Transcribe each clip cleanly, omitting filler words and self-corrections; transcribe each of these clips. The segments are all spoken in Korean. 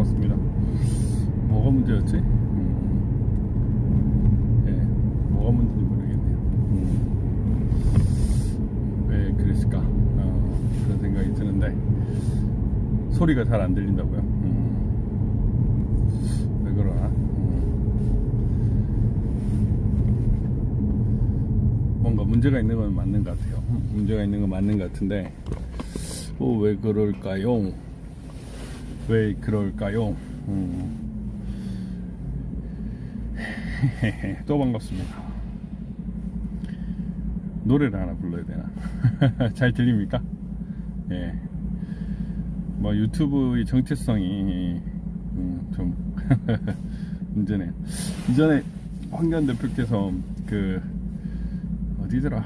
반갑습니다. 뭐가 문제였지? 뭐가 문제인지 모르겠네요. 왜 그랬을까? 그런 생각이 드는데 소리가 잘 안 들린다고요? 왜 그러나? 뭔가 문제가 있는 건 맞는 것 같아요. 문제가 있는 건 맞는 것 같은데 왜 그럴까요? 왜 그럴까요? 또 반갑습니다. 노래를 하나 불러야 되나? 잘 들립니까? 예. 뭐 유튜브의 정체성이 좀 문제네요. 이전에 황교안 대표께서 그 어디더라?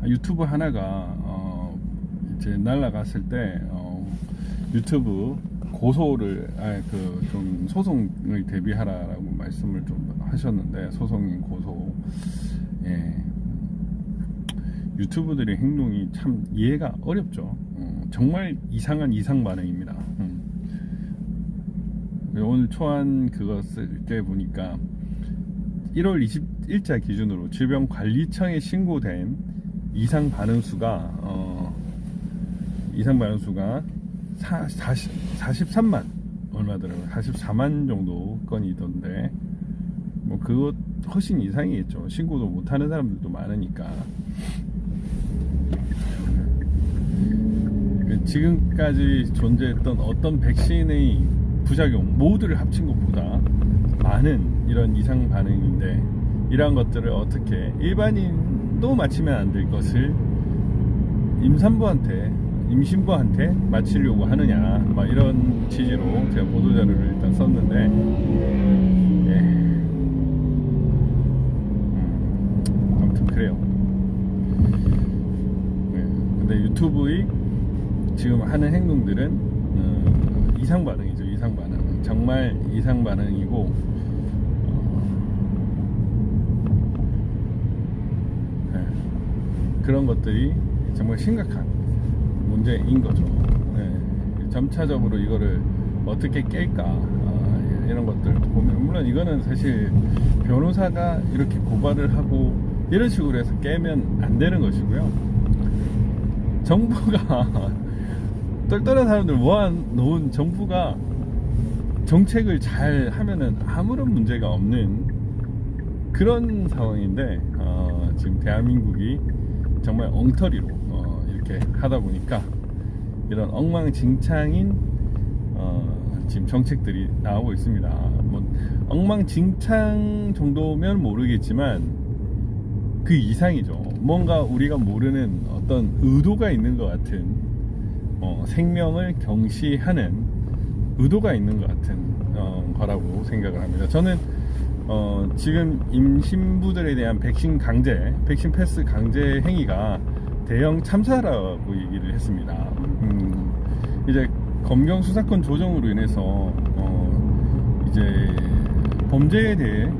유튜브 하나가 이제 날라갔을 때 유튜브 고소를 좀 소송을 대비하라라고 말씀을 좀 하셨는데, 소송인 고소. 예. 유튜브들의 행동이 참 이해가 어렵죠. 정말 이상한 이상 반응입니다. 오늘 초안 그거 쓸 때 보니까 1월 20일자 기준으로 질병관리청에 신고된 이상 반응 수가 43만 얼마더라고요. 44만 정도 건이던데, 뭐 그것 훨씬 이상이겠죠. 신고도 못하는 사람들도 많으니까. 지금까지 존재했던 어떤 백신의 부작용 모두를 합친 것보다 많은 이런 이상 반응인데, 이러한 것들을 어떻게 일반인도 맞히면 안 될 것을 임신부한테 맞히려고 하느냐, 막 이런 취지로 제가 보도자료를 일단 썼는데, 예. 아무튼 그래요. 네. 근데 유튜브의 지금 하는 행동들은 이상 반응이죠. 이상 반응. 정말 이상 반응이고, 네. 그런 것들이 정말 심각한 문제인 거죠. 네. 점차적으로 이거를 어떻게 깰까, 이런 것들 보면, 물론 이거는 사실 변호사가 이렇게 고발을 하고 이런 식으로 해서 깨면 안 되는 것이고요. 정부가 똘똘한 사람들 모아놓은 정부가 정책을 잘 하면은 아무런 문제가 없는 그런 상황인데, 지금 대한민국이 정말 엉터리로 이렇게 하다 보니까 이런 엉망진창인 지금 정책들이 나오고 있습니다. 뭐 엉망진창 정도면 모르겠지만 그 이상이죠. 뭔가 우리가 모르는 어떤 의도가 있는 것 같은, 생명을 경시하는 의도가 있는 것 같은 거라고 생각을 합니다. 저는 지금 임신부들에 대한 백신 패스 강제 행위가 대형 참사라고 얘기를 했습니다. 이제 검경 수사권 조정으로 인해서 이제 범죄에 대해서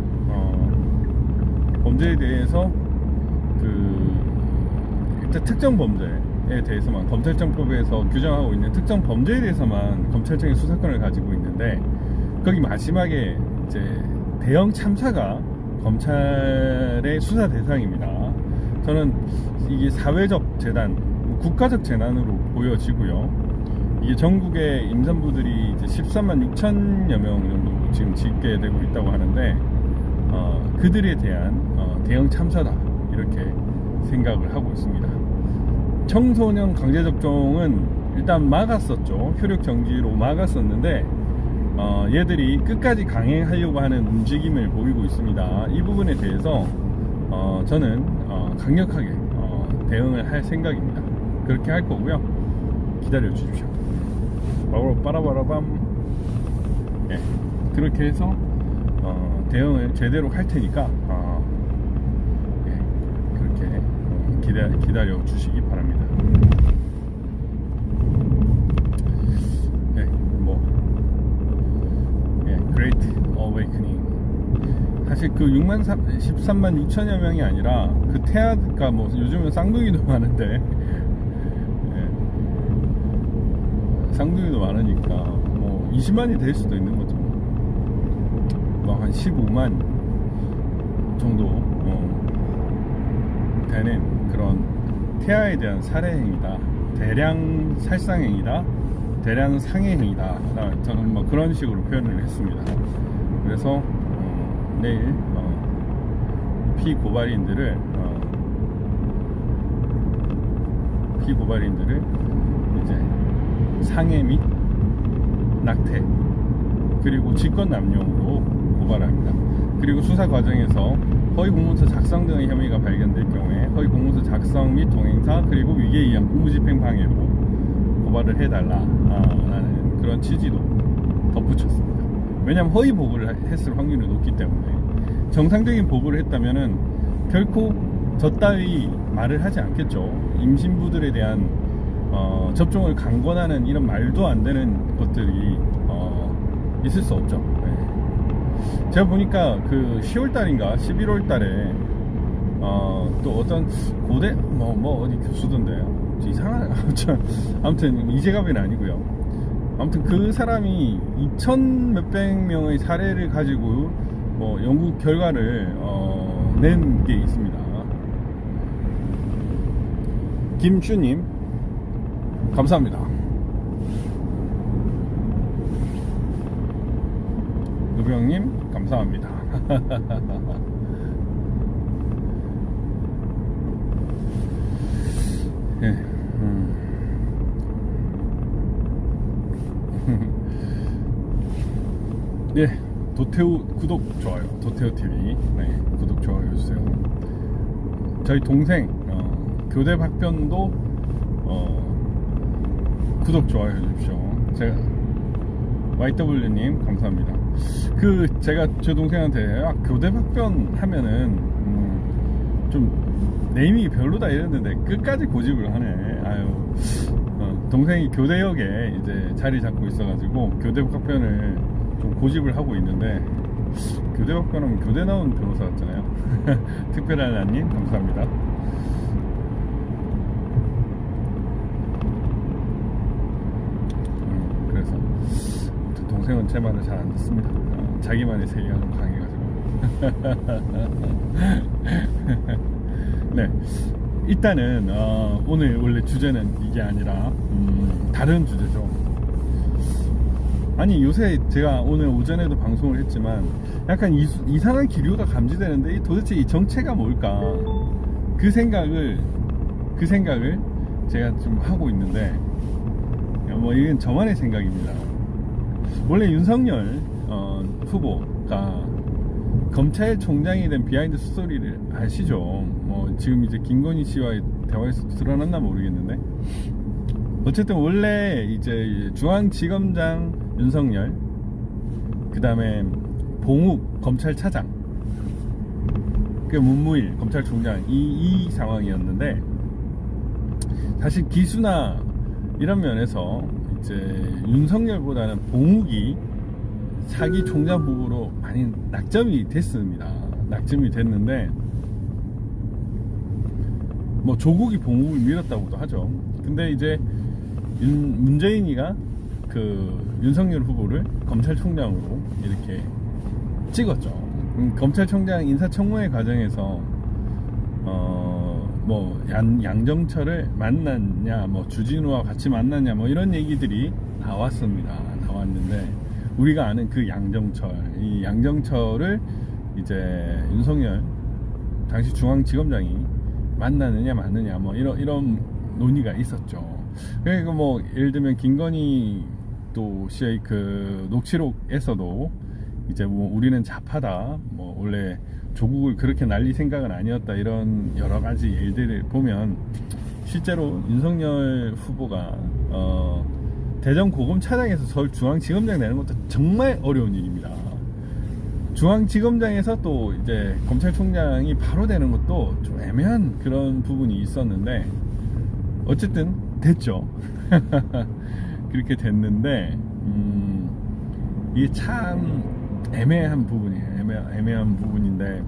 일단 특정 범죄에 대해서만, 검찰청법에서 규정하고 있는 특정 범죄에 대해서만 검찰청이 수사권을 가지고 있는데, 거기 마지막에 이제 대형 참사가 검찰의 수사 대상입니다. 저는 이게 사회적 재난, 국가적 재난으로 보여지고요. 이게 전국의 임산부들이 이제 13만 6천여 명 정도 지금 짓게 되고 있다고 하는데, 그들에 대한 대형 참사다, 이렇게 생각을 하고 있습니다. 청소년 강제접종은 일단 막았었죠. 효력 정지로 막았었는데, 얘들이 끝까지 강행하려고 하는 움직임을 보이고 있습니다. 이 부분에 대해서 저는 강력하게 대응을 할 생각입니다. 그렇게 할 거고요. 기다려 주십시오. 빠라바라밤. 예, 그렇게 해서 대응을 제대로 할 테니까 그렇게 기다려 주시기 바랍니다. Great Awakening. 사실 그 13만 6천여 명이 아니라 그 태아가 요즘은 쌍둥이도 많은데, 쌍둥이도 많으니까 뭐 20만이 될 수도 있는 거죠. 뭐 한 15만 정도 되는 그런 태아에 대한 살해행위다, 대량 살상행위다, 대량 상해행위다, 저는 뭐 그런 식으로 표현을 했습니다. 그래서 내일 피고발인들을 이제 상해 및 낙태 그리고 직권남용으로 고발합니다. 그리고 수사 과정에서 허위 공문서 작성 등의 혐의가 발견될 경우에 허위 공문서 작성 및 동행사 그리고 위계에 의한 공무집행 방해로 고발을 해달라라는 그런 취지도 덧붙였습니다. 왜냐하면 허위 보고를 했을 확률이 높기 때문에 정상적인 보고를 했다면은 결코 저 따위 말을 하지 않겠죠. 임신부들에 대한 접종을 강권하는 이런 말도 안 되는 것들이 있을 수 없죠. 네. 제가 보니까 그 10월달인가 11월달에 또 어떤 고대 어디 교수던데요. 이상한 아무튼 이재갑은 아니고요. 아무튼 그 사람이 2,000 몇백 명의 사례를 가지고 연구 결과를 낸 게 있습니다. 김주님 감사합니다. 노병님 감사합니다. 네, 네, 도태우 구독 좋아요. 도태우 TV 네, 구독 좋아요 해주세요. 저희 동생 교대 박변도 구독 좋아요 해주십시오. 제가 YW님 감사합니다. 제가 제 동생한테 교대 박변 하면은 좀 네이밍이 별로다 이랬는데 끝까지 고집을 하네. 아유, 동생이 교대역에 이제 자리 잡고 있어가지고 교대 박변을 좀 고집을 하고 있는데, 교대 박변하면 교대 나온 변호사 같잖아요. 특별한 아님 감사합니다. 그래서 동생은 제 말을 잘 안 듣습니다. 자기만의 세계가 좀 강해가지고. 네, 일단은 오늘 원래 주제는 이게 아니라 다른 주제죠. 아니 요새 제가 오늘 오전에도 방송을 했지만 약간 이상한 기류가 감지되는데 도대체 이 정체가 뭘까, 그 생각을 제가 좀 하고 있는데, 뭐 이건 저만의 생각입니다. 원래 윤석열 후보가 검찰총장이 된 비하인드 스토리를 아시죠? 뭐 지금 이제 김건희 씨와의 대화에서 드러났나 모르겠는데, 어쨌든 원래 이제 중앙지검장 윤석열, 그 다음에 봉욱 검찰차장, 그 문무일 검찰총장, 이 상황이었는데, 사실 기수나 이런 면에서 이제 윤석열보다는 봉욱이 차기 총장 후보로 많이 낙점이 됐습니다. 낙점이 됐는데, 뭐 조국이 봉욱을 밀었다고도 하죠. 근데 이제 문재인이가 그 윤석열 후보를 검찰총장으로 이렇게 찍었죠. 검찰총장 인사청문회 과정에서 뭐 양정철을 만났냐, 뭐 주진우와 같이 만났냐, 뭐 이런 얘기들이 나왔는데, 우리가 아는 그 이 양정철을 이제 윤석열 당시 중앙지검장이 만나느냐 마느냐, 뭐 이런 논의가 있었죠. 그러니까 뭐 예를 들면 김건희 또 씨의 그 녹취록에서도 이제 뭐 우리는 좌파다, 뭐 원래 조국을 그렇게 날릴 생각은 아니었다, 이런 여러 가지 일들을 보면 실제로 윤석열 후보가 대전 고검차장에서 서울중앙지검장 되는 것도 정말 어려운 일입니다. 중앙지검장에서 또 이제 검찰총장이 바로 되는 것도 좀 애매한 그런 부분이 있었는데, 어쨌든 됐죠. 그렇게 됐는데, 이게 참 애매한 부분이에요. 애매한 부분인데,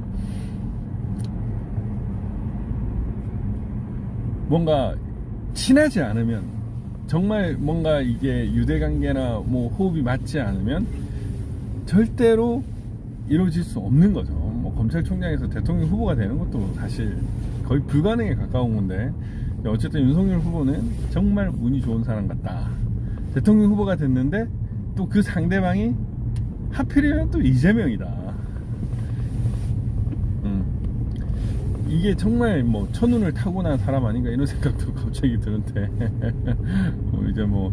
뭔가 친하지 않으면 정말 뭔가 이게 유대관계나 뭐 호흡이 맞지 않으면 절대로 이루어질 수 없는 거죠. 뭐 검찰총장에서 대통령 후보가 되는 것도 사실 거의 불가능에 가까운 건데, 어쨌든 윤석열 후보는 정말 운이 좋은 사람 같다. 대통령 후보가 됐는데 또 그 상대방이 하필이면 또 이재명이다. 이게 정말 뭐 천운을 타고난 사람 아닌가 이런 생각도 갑자기 드는데 이제 뭐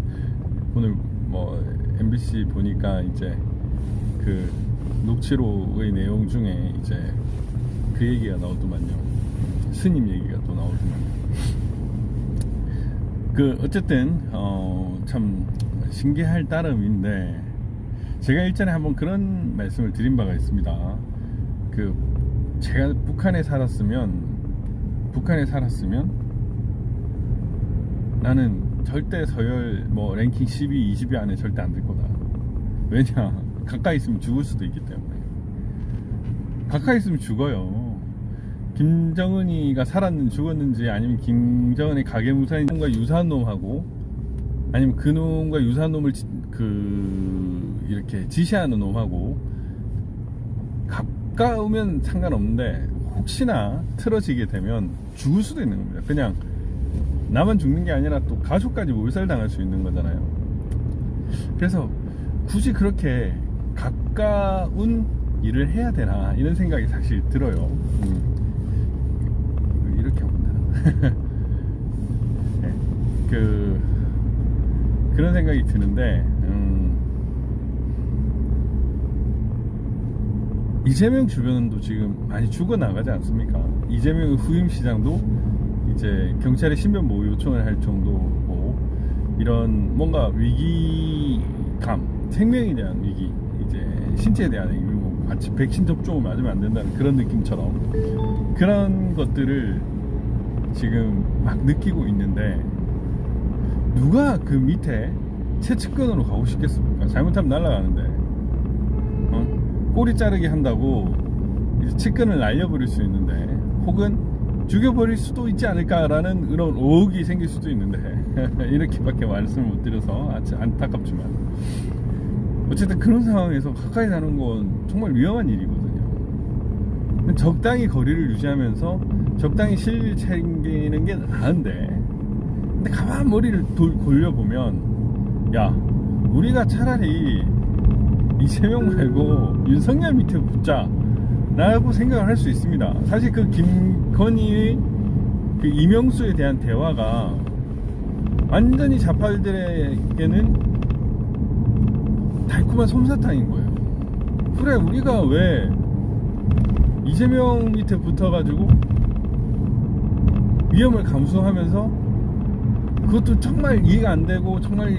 오늘 뭐 MBC 보니까 이제 그 녹취록의 내용 중에 이제 그 얘기가 나오더만요. 스님 얘기가 또 나오더만요. 그 어쨌든 참 신기할 따름인데, 제가 일전에 한번 그런 말씀을 드린 바가 있습니다. 그 제가 북한에 살았으면 나는 절대 서열 뭐 랭킹 12, 20위 안에 절대 안 들 거다. 왜냐? 가까이 있으면 죽을 수도 있기 때문에. 가까이 있으면 죽어요. 김정은이가 살았는지 죽었는지, 아니면 김정은의 가계무사인과 유사한 놈하고, 아니면 그 놈과 유사한 놈을 이렇게 지시하는 놈하고 가까우면 상관없는데, 혹시나 틀어지게 되면 죽을 수도 있는 겁니다. 그냥 나만 죽는 게 아니라 또 가족까지 몰살당할 수 있는 거잖아요. 그래서 굳이 그렇게 가까운 일을 해야 되나 이런 생각이 사실 들어요. 이렇게 하면 되나? 네, 그런 생각이 드는데, 이재명 주변도 지금 많이 죽어나가지 않습니까? 이재명 후임시장도 이제 경찰에 신변 보호 요청을 할 정도고, 이런 뭔가 위기감, 생명에 대한 위기, 이제 신체에 대한 위기, 마치 백신 접종을 맞으면 안 된다는 그런 느낌처럼 그런 것들을 지금 막 느끼고 있는데, 누가 그 밑에 최측근으로 가고 싶겠습니까? 잘못하면 날아가는데, 꼬리 자르기 한다고 이제 측근을 날려버릴 수 있는데, 혹은 죽여버릴 수도 있지 않을까라는 그런 의혹이 생길 수도 있는데 이렇게밖에 말씀을 못 드려서 안타깝지만, 어쨌든 그런 상황에서 가까이 사는 건 정말 위험한 일이거든요. 적당히 거리를 유지하면서 적당히 실을 챙기는 게 나은데, 근데 가만 머리를 돌려보면, 야, 우리가 차라리 이재명 말고 윤석열 밑에 붙자 라고 생각을 할 수 있습니다. 사실 그 김건희의 그 이명수에 대한 대화가 완전히 좌파들에게는 달콤한 솜사탕인 거예요. 그래, 우리가 왜 이재명 밑에 붙어가지고 위험을 감수하면서, 그것도 정말 이해가 안 되고 정말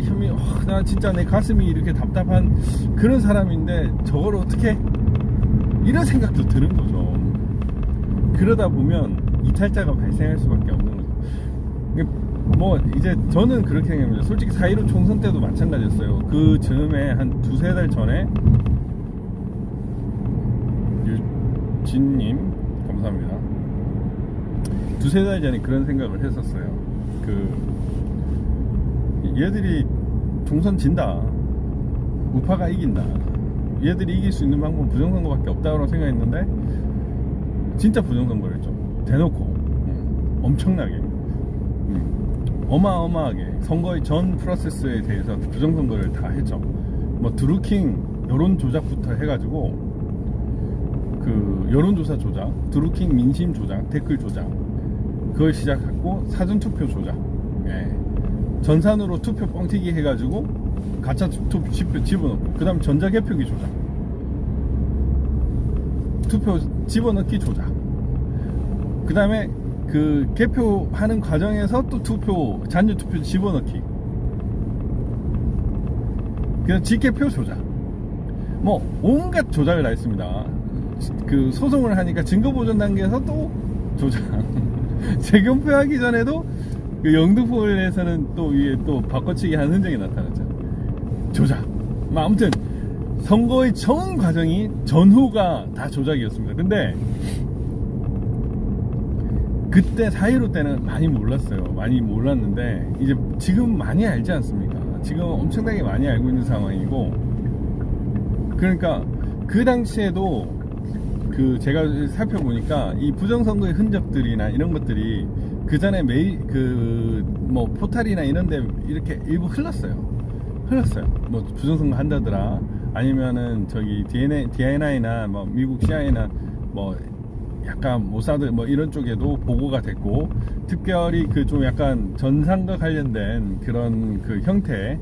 나 진짜 내 가슴이 이렇게 답답한 그런 사람인데 저걸 어떻게, 이런 생각도 드는 거죠. 그러다 보면 이탈자가 발생할 수밖에 없는 거죠. 뭐 이제 저는 그렇게 생각합니다. 솔직히 4.15 총선 때도 마찬가지였어요. 그 즈음에 한 두세 달 전에, 유진님 감사합니다. 두세 달 전에 그런 생각을 했었어요. 얘들이 총선 진다, 우파가 이긴다, 얘들이 이길 수 있는 방법은 부정선거밖에 없다고 생각했는데, 진짜 부정선거였죠. 대놓고 엄청나게 어마어마하게 선거의 전 프로세스에 대해서 부정선거를 다 했죠. 뭐 드루킹 여론조작부터 해가지고, 그 여론조사 조작, 드루킹 민심 조작, 댓글 조작, 그걸 시작하고 사전투표 조작, 전산으로 투표 뻥튀기 해가지고 가짜 투표 집어넣고, 그 다음 전자개표기 조작, 투표 집어넣기 조작, 그 다음에 그 개표하는 과정에서 또 잔여 투표 집어넣기, 그다음 직개표 조작, 뭐 온갖 조작을 다 했습니다. 그 소송을 하니까 증거보전 단계에서 또 조작 재검표 하기 전에도 그 영등포에서는 또 위에 또 바꿔치기 한 흔적이 나타났죠. 조작. 아무튼 선거의 전 과정이 전후가 다 조작이었습니다. 근데 그때 4.15 때는 많이 몰랐어요. 많이 몰랐는데 이제 지금 많이 알지 않습니까? 지금 엄청나게 많이 알고 있는 상황이고, 그러니까 그 당시에도 그 제가 살펴보니까 이 부정선거의 흔적들이나 이런 것들이 그 전에 그 뭐 포탈이나 이런데 이렇게 일부 흘렀어요. 뭐 부정선거 한다더라, 아니면은 저기 DNI나 뭐 미국 CIA나 뭐 약간 모사드 뭐 이런 쪽에도 보고가 됐고, 특별히 그 좀 약간 전상과 관련된 그런 그 형태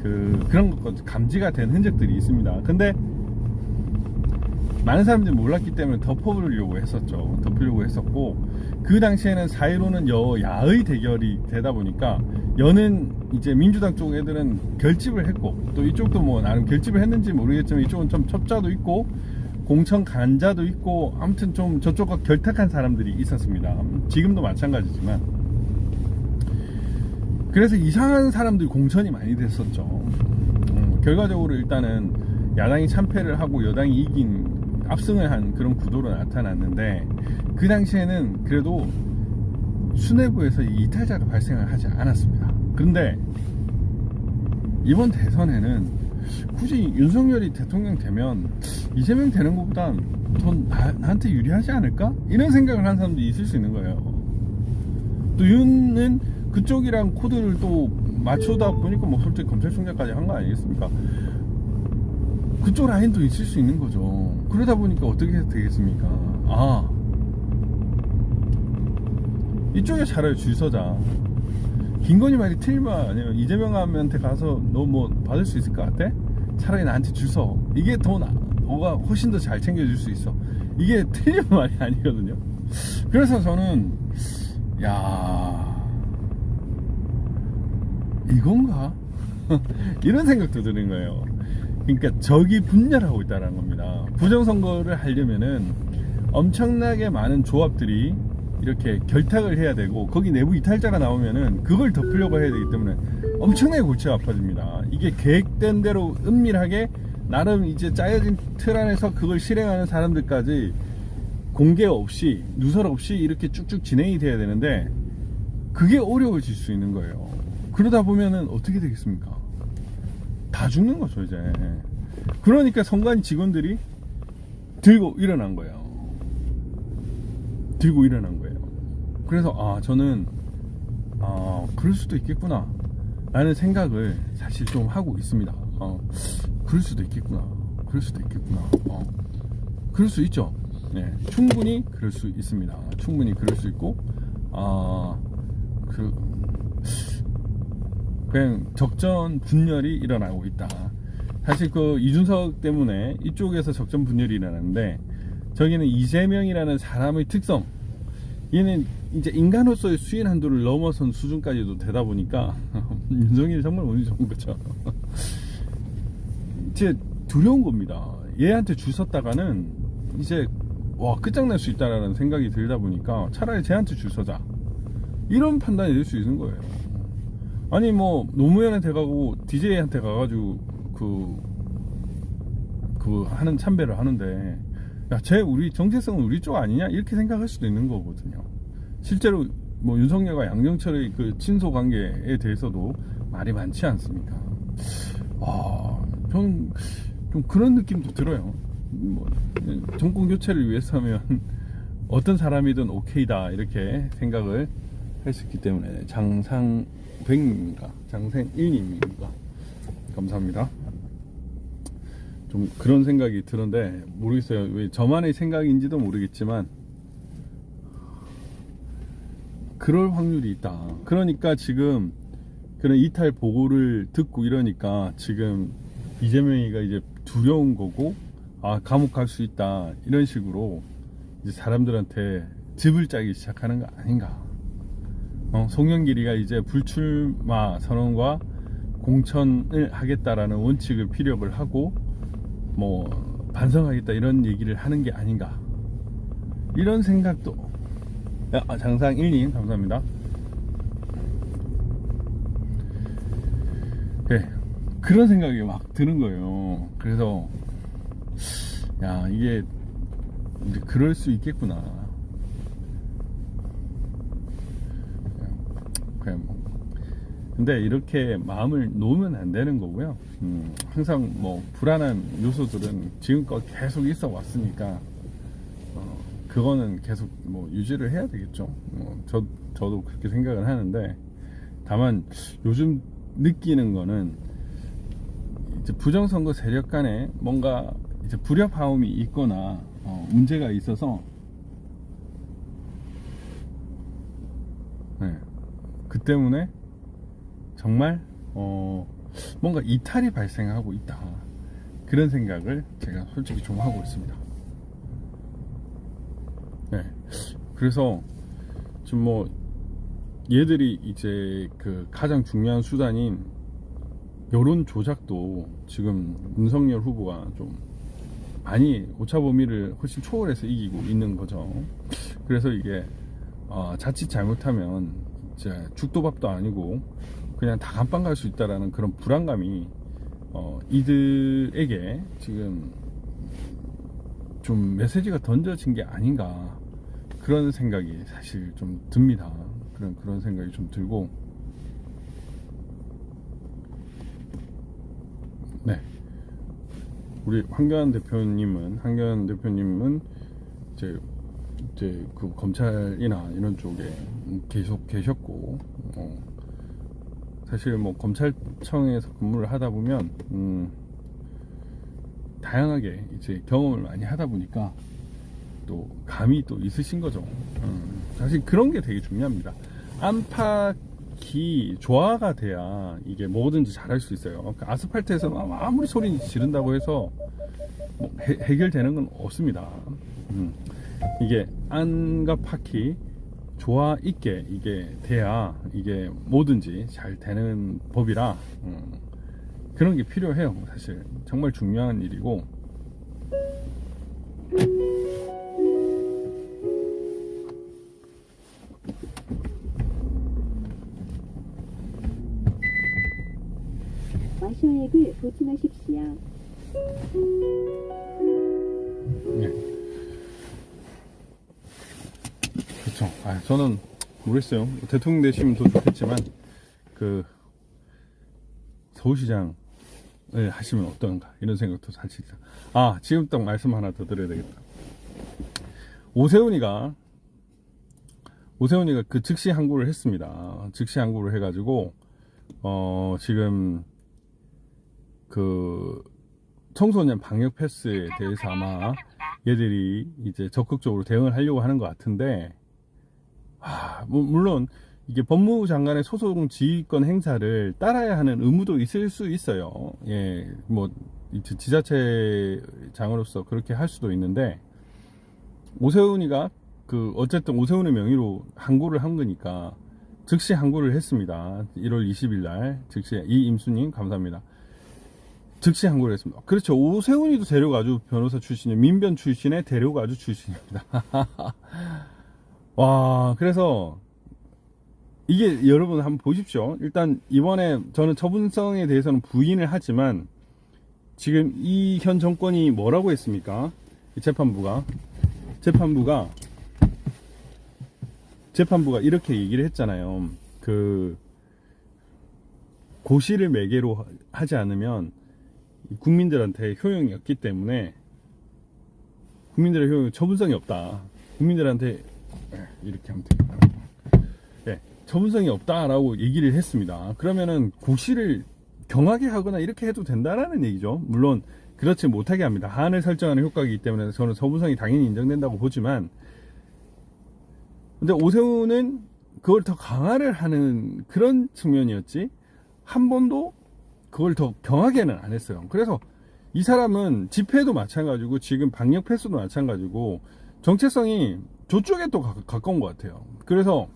그런 것 감지가 된 흔적들이 있습니다. 근데 많은 사람들이 몰랐기 때문에 덮으려고 했었고, 그 당시에는 4.15는 여야의 대결이 되다 보니까 여는 이제 민주당 쪽 애들은 결집을 했고, 또 이쪽도 뭐 나름 결집을 했는지 모르겠지만 이쪽은 좀 첩자도 있고 공천 간자도 있고, 아무튼 좀 저쪽과 결탁한 사람들이 있었습니다. 지금도 마찬가지지만. 그래서 이상한 사람들이 공천이 많이 됐었죠. 결과적으로 일단은 야당이 참패를 하고 여당이 압승을 한 그런 구도로 나타났는데, 그 당시에는 그래도 수뇌부에서 이탈자가 발생을 하지 않았습니다. 그런데 이번 대선에는 굳이 윤석열이 대통령 되면 이재명 되는 것보다 더 나한테 유리하지 않을까? 이런 생각을 한 사람도 있을 수 있는 거예요. 또 윤은 그쪽이랑 코드를 또 맞추다 보니까 뭐 솔직히 검찰총장까지 한 거 아니겠습니까? 그쪽 라인도 있을 수 있는 거죠. 그러다 보니까 어떻게 되겠습니까? 이쪽에 차라리 줄 서자. 김건희 말이 틀리면 아니면 이재명한테 가서 너 뭐 받을 수 있을 것 같아? 차라리 나한테 줄 서. 이게 너가 훨씬 더 잘 챙겨줄 수 있어. 이게 틀린 말이 아니거든요. 그래서 저는 이건가? 이런 생각도 드는 거예요. 그러니까 적이 분열하고 있다는 겁니다. 부정선거를 하려면은 엄청나게 많은 조합들이 이렇게 결탁을 해야 되고, 거기 내부 이탈자가 나오면은 그걸 덮으려고 해야 되기 때문에 엄청나게 골치가 아파집니다. 이게 계획된 대로 은밀하게 나름 이제 짜여진 틀 안에서 그걸 실행하는 사람들까지 공개 없이 누설 없이 이렇게 쭉쭉 진행이 돼야 되는데, 그게 어려워질 수 있는 거예요. 그러다 보면은 어떻게 되겠습니까? 다 죽는 거죠 이제. 그러니까 선관 직원들이 들고 일어난 거예요. 그래서 저는 그럴 수도 있겠구나 라는 생각을 사실 좀 하고 있습니다. 그럴 수도 있겠구나. 그럴 수 있죠. 네, 충분히 그럴 수 있습니다. 충분히 그럴 수 있고, 그냥 적전 분열이 일어나고 있다. 사실 그 이준석 때문에 이쪽에서 적전 분열이 일어나는데, 저기는 이재명이라는 사람의 특성, 얘는 이제 인간으로서의 수인 한도를 넘어선 수준까지도 되다 보니까 윤석열이 정말 운이 좋은 거죠. 이제 두려운 겁니다. 얘한테 줄 섰다가는 이제 끝장날 수 있다라는 생각이 들다 보니까 차라리 쟤한테 줄 서자, 이런 판단이 될 수 있는 거예요. 아니 뭐 노무현한테 가고 DJ한테 가가지고 하는 참배를 하는데, 우리 정체성은 우리 쪽 아니냐, 이렇게 생각할 수도 있는 거거든요. 실제로 뭐 윤석열과 양정철의 그 친소 관계에 대해서도 말이 많지 않습니까? 저는 좀 그런 느낌도 들어요. 뭐 정권 교체를 위해서면 어떤 사람이든 오케이다, 이렇게 생각을 했었기 때문에. 장상백님인가 장생일님인가, 감사합니다. 좀 그런 생각이 드는데 모르겠어요. 왜 저만의 생각인지도 모르겠지만 그럴 확률이 있다. 그러니까 지금 그런 이탈 보고를 듣고 이러니까 지금 이재명이가 이제 두려운 거고, 감옥 갈 수 있다, 이런 식으로 이제 사람들한테 즙을 짜기 시작하는 거 아닌가. 송영길이가 이제 불출마 선언과 공천을 하겠다라는 원칙을 피력을 하고 뭐 반성하겠다, 이런 얘기를 하는 게 아닌가, 이런 생각도. 장상1님 감사합니다. 네, 그런 생각이 막 드는 거예요. 그래서 이게 이제 그럴 수 있겠구나. 그냥 뭐. 근데 이렇게 마음을 놓으면 안 되는 거고요. 항상 뭐 불안한 요소들은 지금껏 계속 있어 왔으니까 그거는 계속 뭐 유지를 해야 되겠죠. 저도 그렇게 생각을 하는데, 다만 요즘 느끼는 거는 이제 부정선거 세력 간에 뭔가 이제 불협화음이 있거나 문제가 있어서 네, 그 때문에 정말 뭔가 이탈이 발생하고 있다, 그런 생각을 제가 솔직히 좀 하고 있습니다. 네, 그래서 지금 뭐 얘들이 이제 그 가장 중요한 수단인 여론 조작도 지금 윤석열 후보가 좀 많이 오차 범위를 훨씬 초월해서 이기고 있는 거죠. 그래서 이게 자칫 잘못하면 이제 죽도밥도 아니고 그냥 다 감방 갈 수 있다라는 그런 불안감이 이들에게 지금 좀 메시지가 던져진 게 아닌가, 그런 생각이 사실 좀 듭니다. 그런 생각이 좀 들고, 네, 우리 황교안 대표님은 이제 그 검찰이나 이런 쪽에 계속 계셨고, 사실 뭐 검찰청에서 근무를 하다 보면 다양하게 이제 경험을 많이 하다 보니까 또 감이 또 있으신 거죠. 사실 그런 게 되게 중요합니다. 안팎이 조화가 돼야 이게 뭐든지 잘할 수 있어요. 아스팔트에서 아무리 소리 지른다고 해서 뭐 해결되는 건 없습니다. 이게 안과 팍이 조화 있게 이게 돼야 이게 뭐든지 잘 되는 법이라 그런 게 필요해요. 사실 정말 중요한 일이고, 와셔액을 보충하십시오. 네. 그렇죠. 저는 모르겠어요. 대통령 되시면 더 좋겠지만 그 서울시장을 하시면 어떤가, 이런 생각도 사실. 지금 딱 말씀 하나 더 드려야 되겠다. 오세훈이가 그 즉시 항고를 했습니다. 즉시 항고를 해가지고 지금 그 청소년 방역 패스에 대해서 아마 얘들이 이제 적극적으로 대응을 하려고 하는 것 같은데, 물론 이게 법무부 장관의 소송 지휘권 행사를 따라야 하는 의무도 있을 수 있어요. 예, 뭐 지자체장으로서 그렇게 할 수도 있는데, 오세훈이가 어쨌든 오세훈의 명의로 항고를 한 거니까 즉시 항고를 했습니다. 1월 20일 날 즉시. 이임수님 감사합니다. 즉시 항고를 했습니다. 그렇죠. 오세훈이도 대려가주 변호사 출신이에요. 민변 출신의 대려가주 출신입니다. 와, 그래서 이게 여러분 한번 보십시오. 일단 이번에 저는 처분성에 대해서는 부인을 하지만, 지금 이 현 정권이 뭐라고 했습니까? 이 재판부가 이렇게 얘기를 했잖아요. 고시를 매개로 하지 않으면 국민들한테 효용이 없기 때문에, 국민들의 효용이 처분성이 없다. 국민들한테 이렇게 하면 되겠다. 네, 처분성이 없다라고 얘기를 했습니다. 그러면은 고시를 경하게 하거나 이렇게 해도 된다라는 얘기죠. 물론 그렇지 못하게 합니다. 한을 설정하는 효과이기 때문에 저는 처분성이 당연히 인정된다고 보지만, 근데 오세훈은 그걸 더 강화를 하는 그런 측면이었지, 한 번도 그걸 더 경하게는 안 했어요. 그래서 이 사람은 집회도 마찬가지고 지금 방역 패스도 마찬가지고 정체성이 저쪽에 또 가까운 것 같아요. 그래서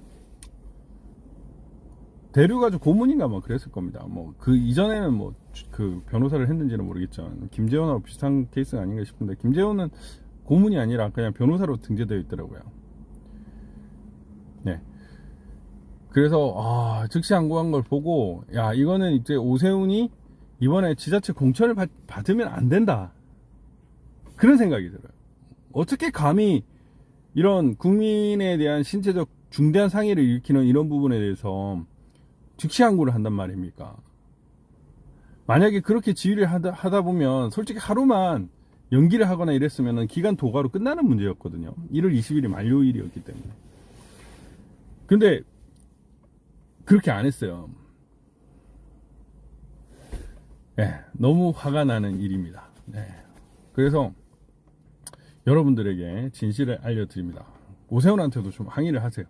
대류가지고 고문인가 뭐 그랬을 겁니다. 뭐 그 이전에는 뭐 그 변호사를 했는지는 모르겠지만 김재원하고 비슷한 케이스가 아닌가 싶은데, 김재원은 고문이 아니라 그냥 변호사로 등재되어 있더라고요. 네. 그래서 즉시 항고한 걸 보고, 야, 이거는 이제 오세훈이 이번에 지자체 공천을 받으면 안 된다, 그런 생각이 들어요. 어떻게 감히 이런 국민에 대한 신체적 중대한 상해를 일으키는 이런 부분에 대해서 즉시 항고를 한단 말입니까? 만약에 그렇게 지휘를 하다 보면 솔직히 하루만 연기를 하거나 이랬으면 기간 도과로 끝나는 문제였거든요. 1월 20일이 만료일이었기 때문에. 근데 그렇게 안 했어요. 네, 너무 화가 나는 일입니다. 네. 그래서 여러분들에게 진실을 알려드립니다. 오세훈한테도 좀 항의를 하세요.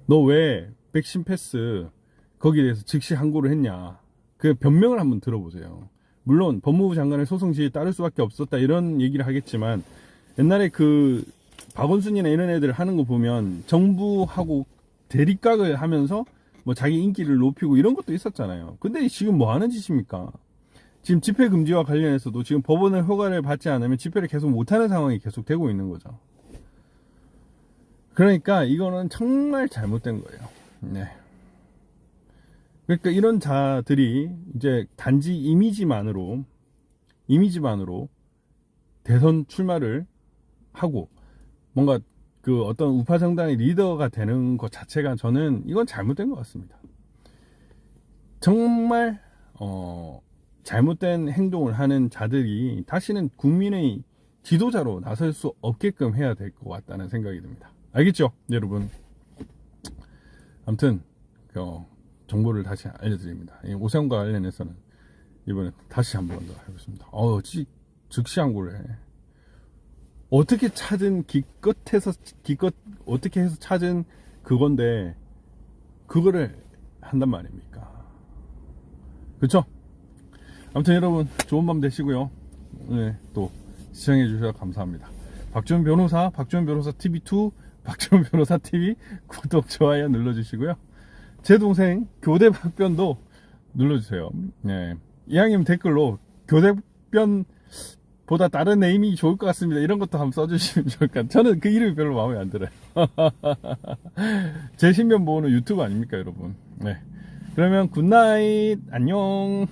너 왜 백신 패스 거기에 대해서 즉시 항고를 했냐. 그 변명을 한번 들어보세요. 물론 법무부 장관의 소송 지휘에 따를 수밖에 없었다 이런 얘기를 하겠지만 옛날에 그 박원순이나 이런 애들 하는 거 보면 정부하고 대립각을 하면서 뭐 자기 인기를 높이고 이런 것도 있었잖아요. 근데 지금 뭐 하는 짓입니까? 지금 집회 금지와 관련해서도 지금 법원의 허가를 받지 않으면 집회를 계속 못하는 상황이 계속 되고 있는 거죠. 그러니까 이거는 정말 잘못된 거예요. 네. 그러니까 이런 자들이 이제 단지 이미지만으로 대선 출마를 하고 뭔가 그 어떤 우파 정당의 리더가 되는 것 자체가 저는 이건 잘못된 것 같습니다. 정말 잘못된 행동을 하는 자들이 다시는 국민의 지도자로 나설 수 없게끔 해야 될 것 같다는 생각이 듭니다. 알겠죠, 여러분? 아무튼 정보를 다시 알려드립니다. 오세훈과 관련해서는 이번에 다시 한번 더 해보겠습니다. 즉시 항고를 해. 어떻게 찾은 기껏 어떻게 해서 찾은 그건데 그거를 한단 말입니까? 그렇죠? 아무튼 여러분 좋은 밤 되시고요. 네, 또 시청해 주셔서 감사합니다. 박주현 변호사 TV2 박주현 변호사 TV 구독 좋아요 눌러주시고요. 제 동생 교대박변도 눌러주세요. 네, 이왕이면 댓글로 교대변보다 다른 네임이 좋을 것 같습니다. 이런 것도 한번 써주시면 좋을 것 같아요. 저는 그 이름이 별로 마음에 안 들어요. 제 신변 보호는 유튜브 아닙니까, 여러분? 네. 그러면 굿나잇, 안녕.